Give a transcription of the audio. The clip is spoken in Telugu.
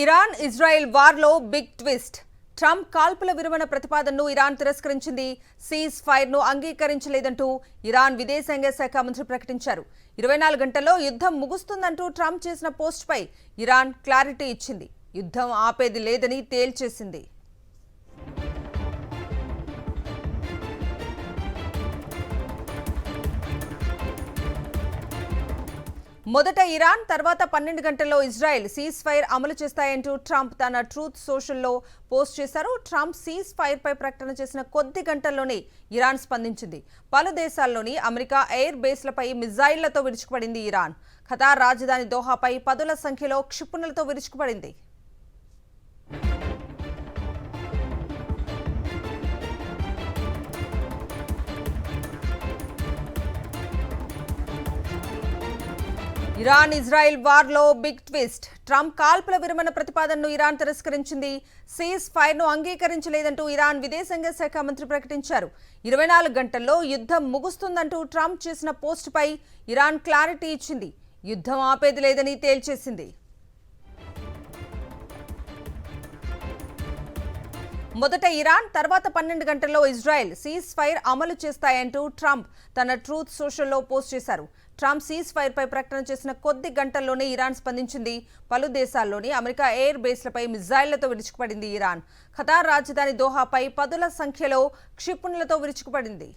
ఇరాన్ ఇజ్రాయెల్ వార్లో బిగ్ ట్విస్ట్. ట్రంప్ కాల్పుల విరమణ ప్రతిపాదనను ఇరాన్ తిరస్కరించింది. సీజ్ ఫైర్ ను అంగీకరించలేదంటూ ఇరాన్ విదేశాంగ శాఖ మంత్రి ప్రకటించారు. 24 గంటల్లో యుద్ధం ముగుస్తుందంటూ ట్రంప్ చేసిన పోస్టుపై ఇరాన్ క్లారిటీ ఇచ్చింది. యుద్ధం ఆపేది లేదని తేల్చేసింది. మొదట ఇరాన్, తర్వాత 12 గంటల్లో ఇజ్రాయెల్ సీజ్ ఫైర్ అమలు చేస్తాయంటూ ట్రంప్ తన ట్రూత్ సోషల్లో పోస్ట్ చేశారు. ట్రంప్ సీజ్ ఫైర్ పై ప్రకటన చేసిన కొద్ది గంటల్లోనే ఇరాన్ స్పందించింది. పలు దేశాల్లోని అమెరికా ఎయిర్ బేస్లపై మిజైళ్లతో విరుచుకుపడింది ఇరాన్. ఖతార్ రాజధాని దోహాపై పదుల సంఖ్యలో క్షిపణులతో విరుచుకుపడింది. ఇరాన్ ఇజ్రాయెల్ వార్లో బిగ్ ట్విస్ట్. ట్రంప్ కాల్పుల విరమణ ప్రతిపాదనను ఇరాన్ తిరస్కరించింది. సీజ్ ఫైర్ ను అంగీకరించలేదంటూ ఇరాన్ విదేశాంగ శాఖ మంత్రి ప్రకటించారు. 24 గంటల్లో యుద్ధం ముగుస్తుందంటూ ట్రంప్ చేసిన పోస్టుపై ఇరాన్ క్లారిటీ ఇచ్చింది. యుద్ధం ఆపేది లేదని తేల్చేసింది. మొదట ఇరాన్, తర్వాత 12 గంటల్లో ఇజ్రాయెల్ సీజ్ ఫైర్ అమలు చేస్తాయంటూ ట్రంప్ తన ట్రూత్ సోషల్లో పోస్ట్ చేశారు. ట్రంప్ సీజ్ ఫైర్ పై ప్రకటన చేసిన కొద్ది గంటల్లోనే ఇరాన్ స్పందించింది. పలు దేశాల్లోని అమెరికా ఎయిర్ బేస్లపై మిజైళ్లతో విరుచుకుపడింది ఇరాన్. ఖతార్ రాజధాని దోహాపై పదుల సంఖ్యలో క్షిపణులతో విరుచుకుపడింది.